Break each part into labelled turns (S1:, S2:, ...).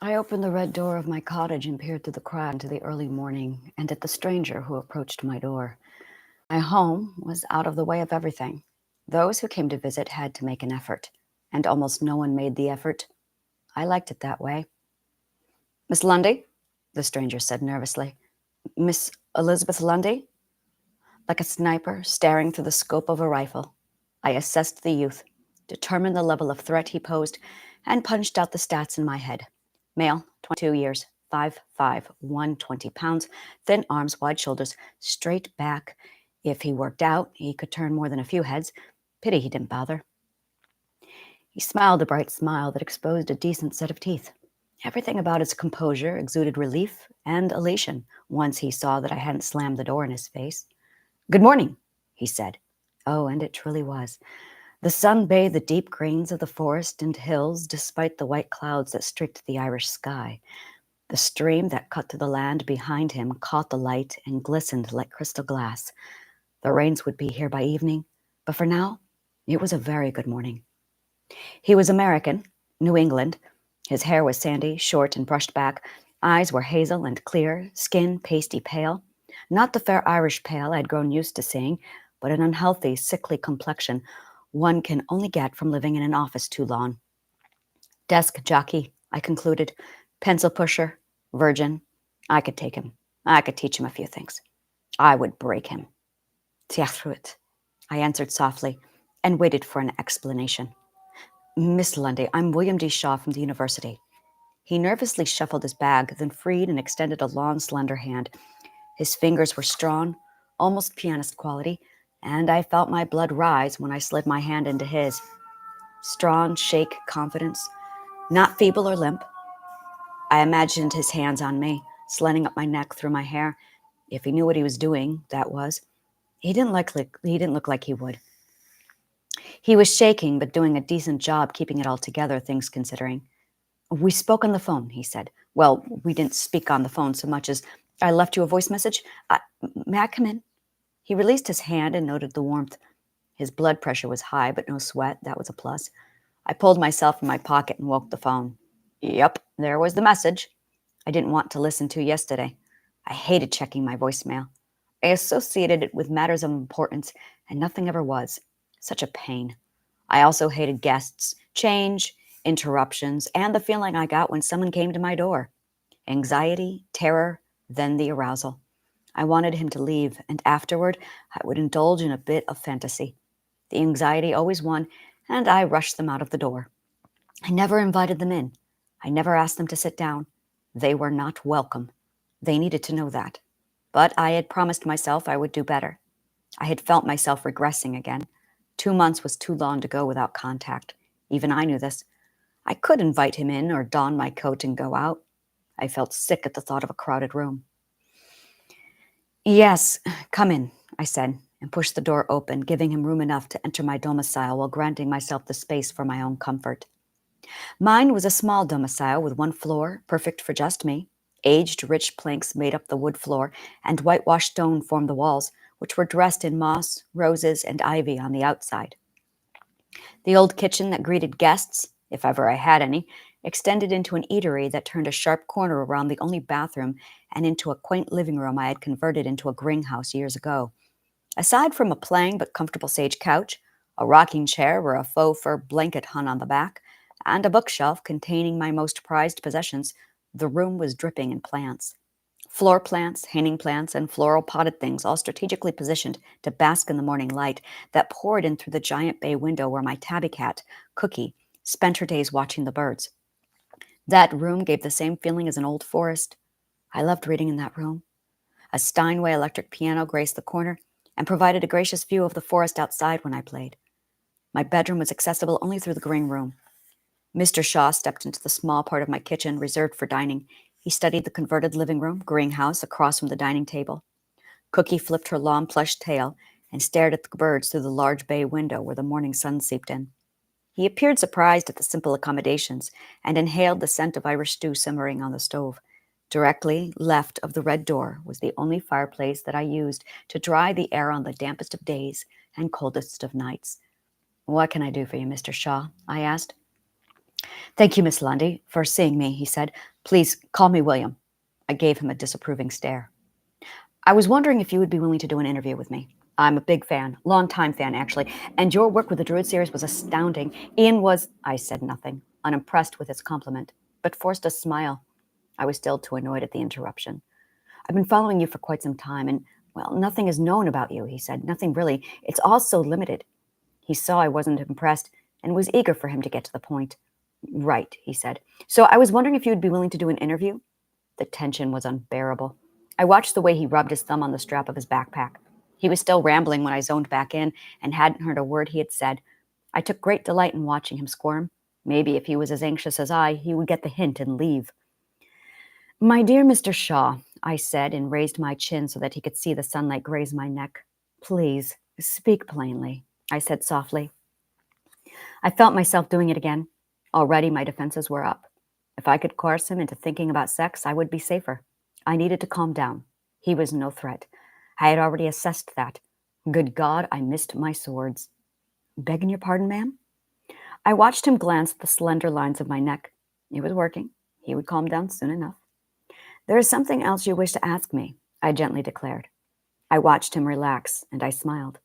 S1: I opened the red door of my cottage and peered through the crack into the early morning and at the stranger who approached my door. My home was out of the way of everything. Those who came to visit had to make an effort, and almost no one made the effort. I liked it that way. "Miss Lundy?" the stranger said nervously. "Miss Elizabeth Lundy?" Like a sniper staring through the scope of a rifle, I assessed the youth, determined the level of threat he posed, and punched out the stats in my head. Male, 22 years, 5'5", 120 pounds, thin arms, wide shoulders, straight back. If he worked out, he could turn more than a few heads. Pity he didn't bother. He smiled a bright smile that exposed a decent set of teeth. Everything about his composure exuded relief and elation once he saw that I hadn't slammed the door in his face. "Good morning," he said. Oh, and it truly was. The sun bathed the deep greens of the forest and hills despite the white clouds that streaked the Irish sky. The stream that cut through the land behind him caught the light and glistened like crystal glass. The rains would be here by evening, but for now, it was a very good morning. He was American, New England. His hair was sandy, short, and brushed back. Eyes were hazel and clear, skin pasty pale. Not the fair Irish pale I'd grown used to seeing, but an unhealthy, sickly complexion one can only get from living in an office too long. Desk jockey, I concluded. Pencil pusher, virgin. I could take him. I could teach him a few things. I would break him. "Tiachtruit," I answered softly, and waited for an explanation. "Miss Lundy, I'm William D. Shaw from the university." He nervously shuffled his bag, then freed and extended a long, slender hand. His fingers were strong, almost pianist quality, and I felt my blood rise when I slid my hand into his. Strong, shake, confidence, not feeble or limp. I imagined his hands on me, sliding up my neck through my hair. If he knew what he was doing, that was. He didn't look like he would. He was shaking, but doing a decent job keeping it all together, things considering. "We spoke on the phone," he said. "Well, we didn't speak on the phone so much as I left you a voice message. May I come in?" He released his hand and noted the warmth. His blood pressure was high, but no sweat. That was a plus. I pulled myself from my pocket and woke the phone. Yep, there was the message I didn't want to listen to yesterday. I hated checking my voicemail. I associated it with matters of importance, and nothing ever was. Such a pain. I also hated guests, change, interruptions, and the feeling I got when someone came to my door. Anxiety, terror, then the arousal. I wanted him to leave, and afterward, I would indulge in a bit of fantasy. The anxiety always won, and I rushed them out of the door. I never invited them in. I never asked them to sit down. They were not welcome. They needed to know that. But I had promised myself I would do better. I had felt myself regressing again. 2 months was too long to go without contact. Even I knew this. I could invite him in or don my coat and go out. I felt sick at the thought of a crowded room. "Yes, come in," I said, and pushed the door open, giving him room enough to enter my domicile while granting myself the space for my own comfort. Mine was a small domicile with one floor, perfect for just me. Aged, rich planks made up the wood floor, and whitewashed stone formed the walls, which were dressed in moss, roses, and ivy on the outside. The old kitchen that greeted guests, if ever I had any, extended into an eatery that turned a sharp corner around the only bathroom and into a quaint living room I had converted into a greenhouse years ago. Aside from a plain but comfortable sage couch, a rocking chair where a faux fur blanket hung on the back, and a bookshelf containing my most prized possessions, the room was dripping in plants. Floor plants, hanging plants, and floral potted things all strategically positioned to bask in the morning light that poured in through the giant bay window where my tabby cat, Cookie, spent her days watching the birds. That room gave the same feeling as an old forest. I loved reading in that room. A Steinway electric piano graced the corner and provided a gracious view of the forest outside when I played. My bedroom was accessible only through the green room. Mr. Shaw stepped into the small part of my kitchen reserved for dining. He studied the converted living room, greenhouse, across from the dining table. Cookie flipped her long plush tail and stared at the birds through the large bay window where the morning sun seeped in. He appeared surprised at the simple accommodations and inhaled the scent of Irish stew simmering on the stove. Directly left of the red door was the only fireplace that I used to dry the air on the dampest of days and coldest of nights. "What can I do for you, Mr. Shaw?" I asked. Thank you, Miss Lundy, for seeing me, he said. Please call me William. I gave him a disapproving stare. I was wondering if you would be willing to do an interview with me. I'm a big fan, long-time fan, actually, and your work with the Druid series was astounding. Ian was... I said nothing, unimpressed with his compliment, but forced a smile. I was still too annoyed at the interruption. I've been following you for quite some time, and, well, nothing is known about you, he said. Nothing really. It's all so limited. He saw I wasn't impressed and was eager for him to get to the point. Right, he said. So I was wondering if you would be willing to do an interview? The tension was unbearable. I watched the way he rubbed his thumb on the strap of his backpack. He was still rambling when I zoned back in and hadn't heard a word he had said. I took great delight in watching him squirm. Maybe if he was as anxious as I, he would get the hint and leave. My dear Mr. Shaw, I said, and raised my chin so that he could see the sunlight graze my neck. Please, speak plainly, I said softly. I felt myself doing it again. Already my defenses were up. If I could coerce him into thinking about sex, I would be safer. I needed to calm down. He was no threat. I had already assessed that. Good God, I missed my swords. Begging your pardon, ma'am? I watched him glance at the slender lines of my neck. It was working. He would calm down soon enough. There is something else you wish to ask me, I gently declared. I watched him relax, and I smiled.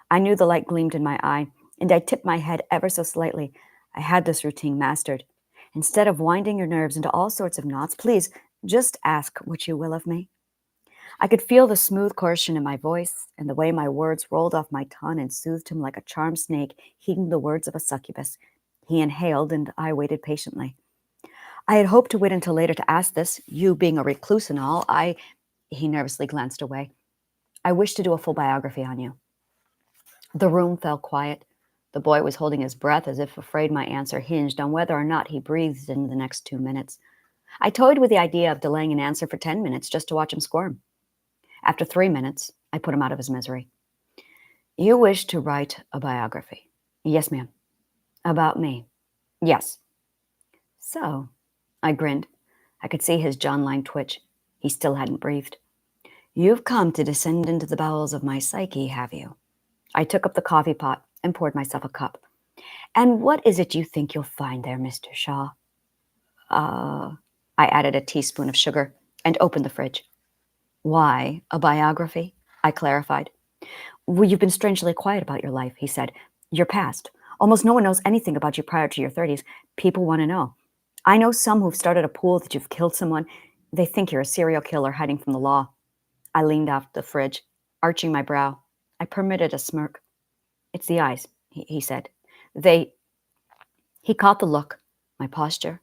S1: I knew the light gleamed in my eye, and I tipped my head ever so slightly. I had this routine mastered. Instead of winding your nerves into all sorts of knots, please just ask what you will of me. I could feel the smooth coercion in my voice and the way my words rolled off my tongue and soothed him like a charmed snake heeding the words of a succubus. He inhaled, and I waited patiently. I had hoped to wait until later to ask this, you being a recluse and all. He nervously glanced away. I wish to do a full biography on you. The room fell quiet. The boy was holding his breath as if afraid my answer hinged on whether or not he breathed in the next 2 minutes. I toyed with the idea of delaying an answer for 10 minutes just to watch him squirm. After 3 minutes, I put him out of his misery. You wish to write a biography? Yes, ma'am. About me? Yes. So, I grinned. I could see his jawline twitch. He still hadn't breathed. You've come to descend into the bowels of my psyche, have you? I took up the coffee pot and poured myself a cup. And what is it you think you'll find there, Mr. Shaw? I added a teaspoon of sugar and opened the fridge. Why a biography? I clarified. Well, you've been strangely quiet about your life, he said. Your past. Almost no one knows anything about you prior to your 30s. People want to know. I know some who've started a pool that you've killed someone. They think you're a serial killer hiding from the law. I leaned out the fridge, arching my brow. I permitted a smirk. It's the eyes, he said. He caught the look, my posture.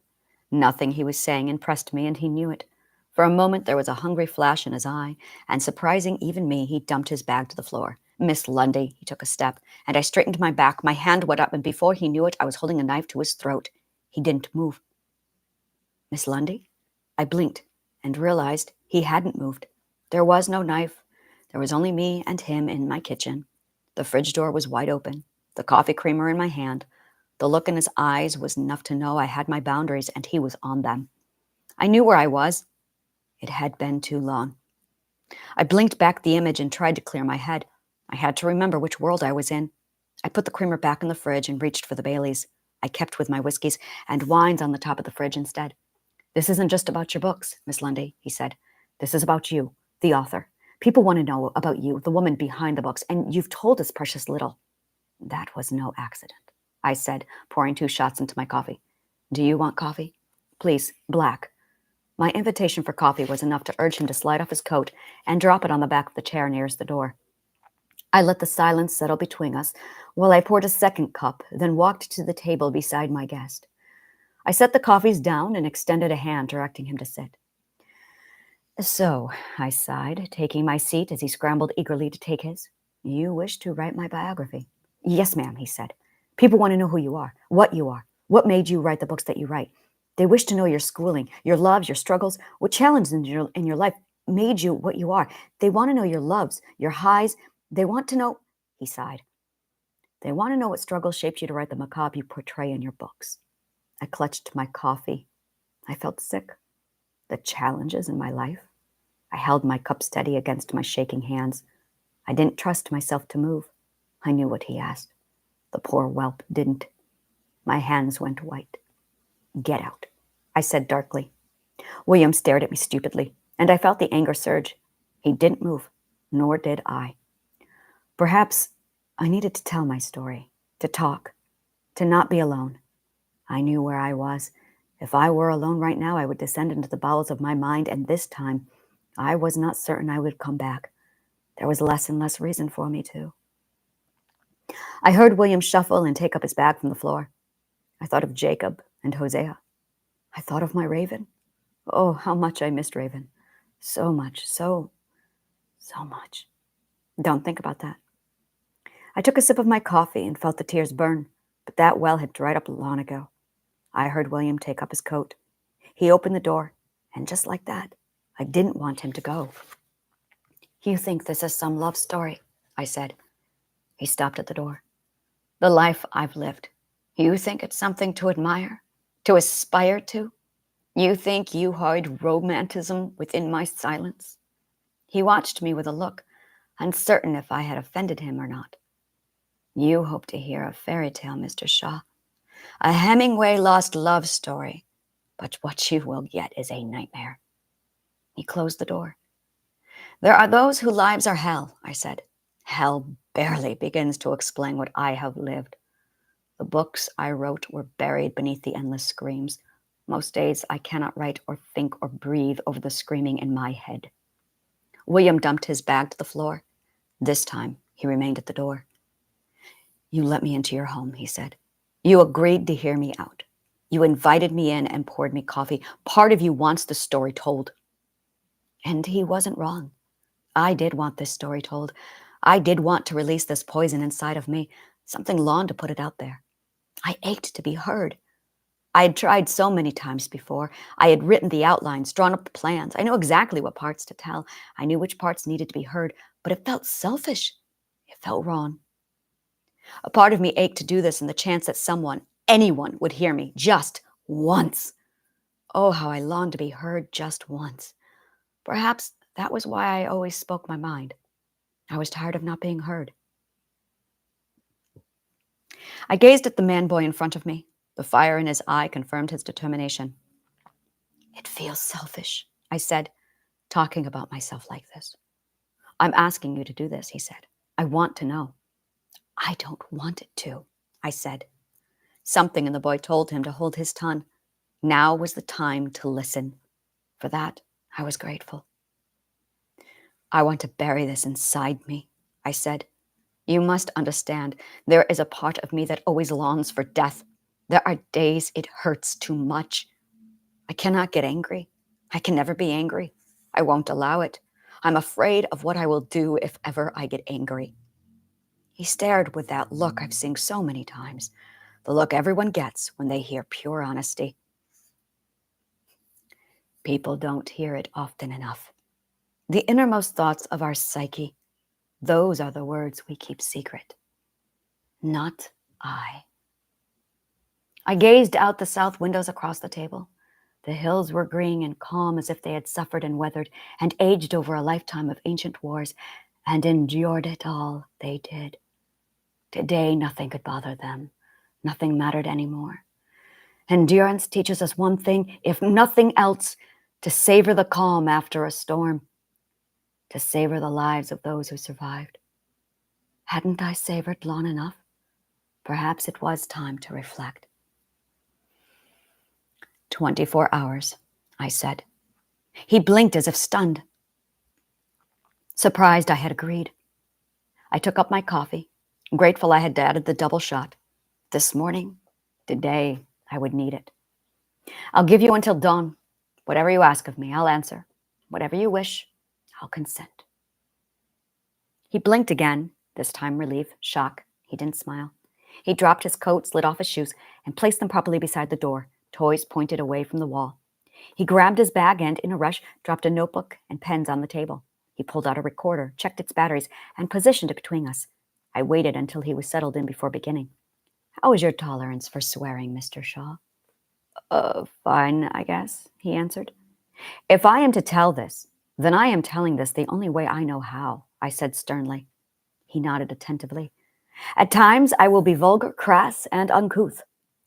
S1: Nothing he was saying impressed me, and he knew it. For a moment, there was a hungry flash in his eye, and surprising even me, he dumped his bag to the floor. Miss Lundy, he took a step, and I straightened my back. My hand went up, and before he knew it, I was holding a knife to his throat. He didn't move. Miss Lundy? I blinked and realized he hadn't moved. There was no knife. There was only me and him in my kitchen. The fridge door was wide open, the coffee creamer in my hand. The look in his eyes was enough to know I had my boundaries, and he was on them. I knew where I was. It had been too long. I blinked back the image and tried to clear my head. I had to remember which world I was in. I put the creamer back in the fridge and reached for the Baileys. I kept with my whiskeys and wines on the top of the fridge instead. This isn't just about your books, Miss Lundy, he said. This is about you, the author. People want to know about you, the woman behind the books, and you've told us precious little. That was no accident, I said, pouring 2 shots into my coffee. Do you want coffee? Please, black. My invitation for coffee was enough to urge him to slide off his coat and drop it on the back of the chair nearest the door. I let the silence settle between us while I poured a second cup, then walked to the table beside my guest. I set the coffees down and extended a hand, directing him to sit. So, I sighed, taking my seat as he scrambled eagerly to take his. You wish to write my biography? Yes, ma'am, he said. People want to know who you are, what made you write the books that you write. They wish to know your schooling, your loves, your struggles, what challenges in your life made you what you are. They want to know your loves, your highs. They want to know, he sighed. They want to know what struggles shaped you to write the macabre you portray in your books. I clutched my coffee. I felt sick. The challenges in my life. I held my cup steady against my shaking hands. I didn't trust myself to move. I knew what he asked. The poor whelp didn't. My hands went white. Get out, I said darkly. William stared at me stupidly, and I felt the anger surge. He didn't move, nor did I. Perhaps I needed to tell my story, to talk, to not be alone. I knew where I was. If I were alone right now, I would descend into the bowels of my mind, and this time I was not certain I would come back. There was less and less reason for me to. I heard William shuffle and take up his bag from the floor. I thought of Jacob and Hosea. I thought of my Raven. Oh, how much I missed Raven. So much, so much. Don't think about that. I took a sip of my coffee and felt the tears burn, but that well had dried up long ago. I heard William take up his coat. He opened the door, and just like that, I didn't want him to go. You think this is some love story, I said. He stopped at the door. The life I've lived. You think it's something to admire, to aspire to? You think you hide romanticism within my silence? He watched me with a look, uncertain if I had offended him or not. You hope to hear a fairy tale, Mr. Shaw, a Hemingway lost love story, but what you will get is a nightmare. He closed the door. There are those whose lives are hell, I said. Hell barely begins to explain what I have lived. The books I wrote were buried beneath the endless screams. Most days I cannot write or think or breathe over the screaming in my head. William dumped his bag to the floor. This time he remained at the door. You let me into your home, he said. You agreed to hear me out. You invited me in and poured me coffee. Part of you wants the story told. And he wasn't wrong. I did want this story told. I did want to release this poison inside of me, something long to put it out there. I ached to be heard. I had tried so many times before. I had written the outlines, drawn up the plans. I knew exactly what parts to tell. I knew which parts needed to be heard, but it felt selfish. It felt wrong. A part of me ached to do this in the chance that someone, anyone, would hear me just once. Oh, how I longed to be heard just once. Perhaps that was why I always spoke my mind. I was tired of not being heard. I gazed at the man-boy in front of me. The fire in his eye confirmed his determination. It feels selfish, I said, talking about myself like this. I'm asking you to do this, he said. I want to know. I don't want it to, I said. Something in the boy told him to hold his tongue. Now was the time to listen. For that, I was grateful. I want to bury this inside me, I said. You must understand, there is a part of me that always longs for death. There are days it hurts too much. I cannot get angry. I can never be angry. I won't allow it. I'm afraid of what I will do if ever I get angry. He stared with that look I've seen so many times, the look everyone gets when they hear pure honesty. People don't hear it often enough. The innermost thoughts of our psyche, those are the words we keep secret. Not I. I gazed out the south windows across the table. The hills were green and calm as if they had suffered and weathered and aged over a lifetime of ancient wars, and endured it all, they did. Today, nothing could bother them. Nothing mattered anymore. Endurance teaches us one thing, if nothing else, to savor the calm after a storm, to savor the lives of those who survived. Hadn't I savored long enough? Perhaps it was time to reflect. 24 hours, I said. He blinked as if stunned. Surprised I had agreed. I took up my coffee, grateful I had added the double shot. This morning, today, I would need it. I'll give you until dawn. Whatever you ask of me, I'll answer. Whatever you wish, I'll consent. He blinked again, this time relief, shock. He didn't smile. He dropped his coat, slid off his shoes, and placed them properly beside the door, toys pointed away from the wall. He grabbed his bag and, in a rush, dropped a notebook and pens on the table. He pulled out a recorder, checked its batteries, and positioned it between us. I waited until he was settled in before beginning. How is your tolerance for swearing, Mr. Shaw? Fine, I guess, he answered. If I am to tell this, then I am telling this the only way I know how, I said sternly. He nodded attentively. At times I will be vulgar, crass, and uncouth.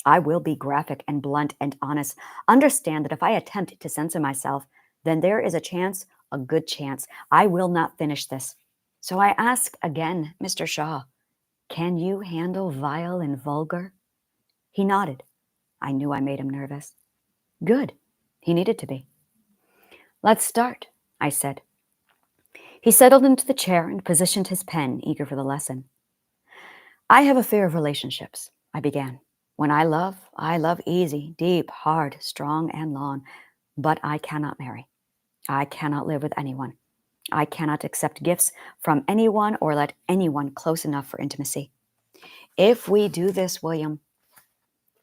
S1: I will be graphic and blunt and honest. Understand that if I attempt to censor myself, then there is a good chance, I will not finish this. So I ask again, Mr. Shaw, can you handle vile and vulgar? He nodded. I knew I made him nervous. Good. He needed to be. Let's start, I said. He settled into the chair and positioned his pen, eager for the lesson. I have a fear of relationships, I began. When I love easy, deep, hard, strong, and long. But I cannot marry. I cannot live with anyone. I cannot accept gifts from anyone or let anyone close enough for intimacy. If we do this, William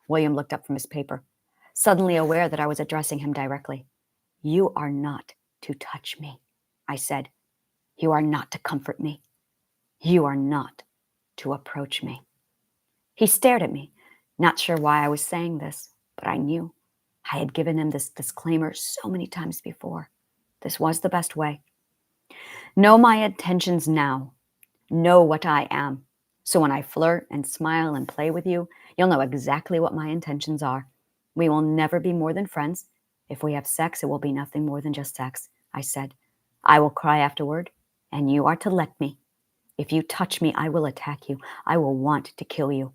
S1: looked up from his paper, suddenly aware that I was addressing him directly. You are not to touch me, I said. You are not to comfort me. You are not to approach me. He stared at me, not sure why I was saying this, but I knew. I had given him this disclaimer so many times before. This was the best way. Know my intentions now. Know what I am. So when I flirt and smile and play with you, you'll know exactly what my intentions are. We will never be more than friends. If we have sex, it will be nothing more than just sex, I said. I will cry afterward, and you are to let me. If you touch me, I will attack you. I will want to kill you.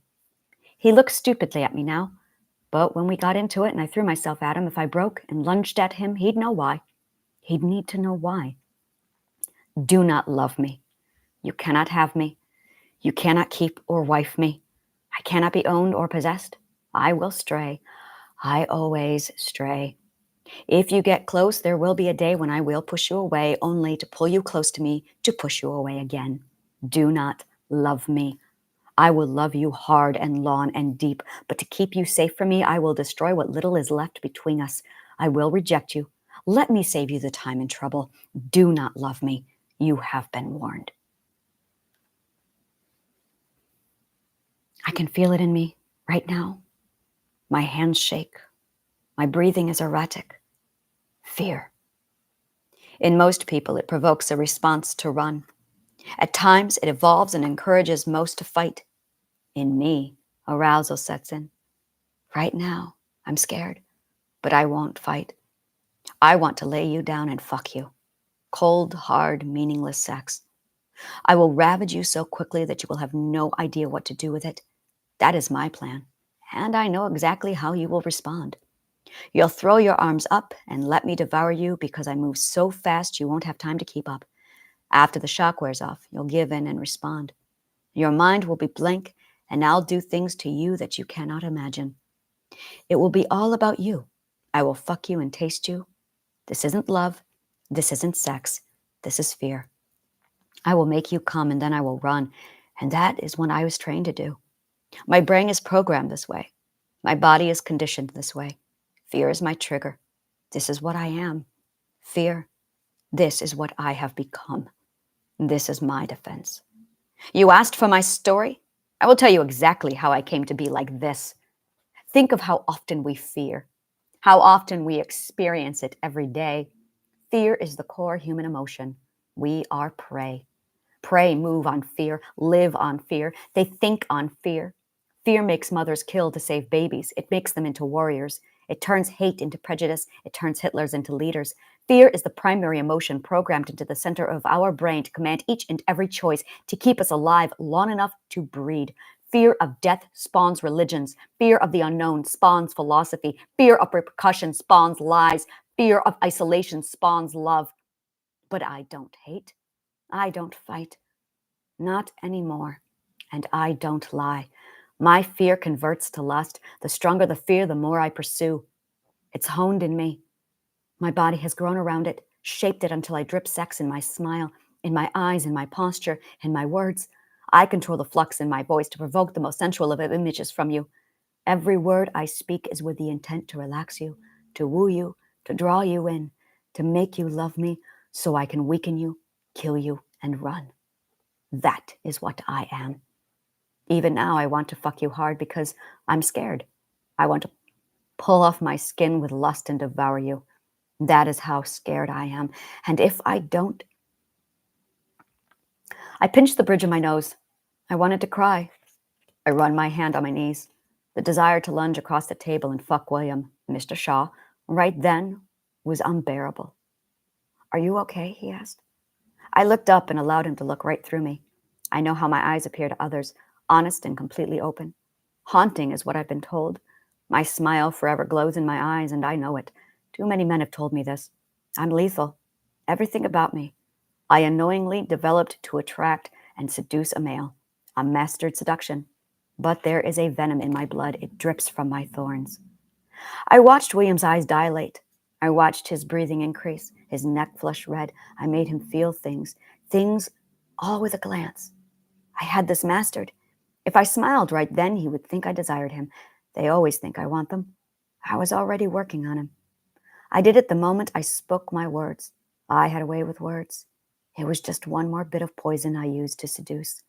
S1: He looked stupidly at me now, but when we got into it and I threw myself at him, if I broke and lunged at him, he'd know why. He'd need to know why. Do not love me. You cannot have me. You cannot keep or wife me. I cannot be owned or possessed. I will stray. I always stray. If you get close, there will be a day when I will push you away, only to pull you close to me, to push you away again. Do not love me. I will love you hard and long and deep, but to keep you safe from me, I will destroy what little is left between us. I will reject you. Let me save you the time and trouble. Do not love me. You have been warned. I can feel it in me right now. My hands shake. My breathing is erratic. Fear. In most people, it provokes a response to run. At times, it evolves and encourages most to fight. In me, arousal sets in. Right now, I'm scared, but I won't fight. I want to lay you down and fuck you. Cold, hard, meaningless sex. I will ravage you so quickly that you will have no idea what to do with it. That is my plan, and I know exactly how you will respond. You'll throw your arms up and let me devour you because I move so fast you won't have time to keep up. After the shock wears off, you'll give in and respond. Your mind will be blank, and I'll do things to you that you cannot imagine. It will be all about you. I will fuck you and taste you. This isn't love. This isn't sex. This is fear. I will make you come and then I will run, and that is what I was trained to do. My brain is programmed this way. My body is conditioned this way. Fear is my trigger. This is what I am. Fear. This is what I have become. This is my defense. You asked for my story? I will tell you exactly how I came to be like this. Think of how often we fear, how often we experience it every day. Fear is the core human emotion. We are prey. Prey move on fear, live on fear. They think on fear. Fear makes mothers kill to save babies. It makes them into warriors. It turns hate into prejudice. It turns Hitlers into leaders. Fear is the primary emotion programmed into the center of our brain to command each and every choice to keep us alive long enough to breed. Fear of death spawns religions. Fear of the unknown spawns philosophy. Fear of repercussion spawns lies. Fear of isolation spawns love. But I don't hate. I don't fight. Not anymore. And I don't lie. My fear converts to lust. The stronger the fear, the more I pursue. It's honed in me. My body has grown around it, shaped it until I drip sex in my smile, in my eyes, in my posture, in my words. I control the flux in my voice to provoke the most sensual of images from you. Every word I speak is with the intent to relax you, to woo you, to draw you in, to make you love me so I can weaken you, kill you, and run. That is what I am. Even now, I want to fuck you hard because I'm scared. I want to pull off my skin with lust and devour you. That is how scared I am. And if I don't... I pinch the bridge of my nose. I wanted to cry. I run my hand on my knees. The desire to lunge across the table and fuck William, Mr. Shaw, right then was unbearable. "Are you okay?" he asked. I looked up and allowed him to look right through me. I know how my eyes appear to others, honest and completely open. Haunting is what I've been told. My smile forever glows in my eyes, and I know it. Too many men have told me this. I'm lethal. Everything about me. I unknowingly developed to attract and seduce a male. A mastered seduction. But there is a venom in my blood. It drips from my thorns. I watched William's eyes dilate. I watched his breathing increase, his neck flush red. I made him feel things all with a glance. I had this mastered. If I smiled right then, he would think I desired him. They always think I want them. I was already working on him. I did it the moment I spoke my words. I had a way with words. It was just one more bit of poison I used to seduce.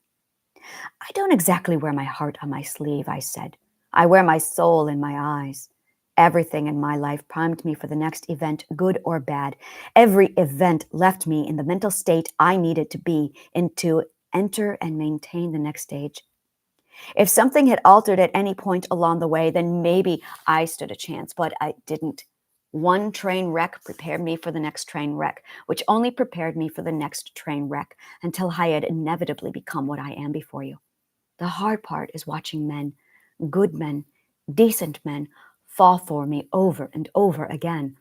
S1: "I don't exactly wear my heart on my sleeve," I said. "I wear my soul in my eyes. Everything in my life primed me for the next event, good or bad. Every event left me in the mental state I needed to be in to enter and maintain the next stage. If something had altered at any point along the way, then maybe I stood a chance, but I didn't. One train wreck prepared me for the next train wreck, which only prepared me for the next train wreck until I had inevitably become what I am before you. The hard part is watching men, good men, decent men, fall for me over and over again.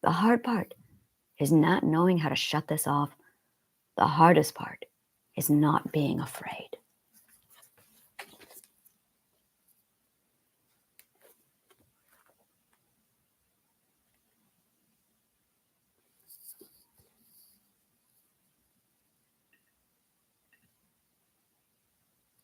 S1: The hard part is not knowing how to shut this off. The hardest part is not being afraid."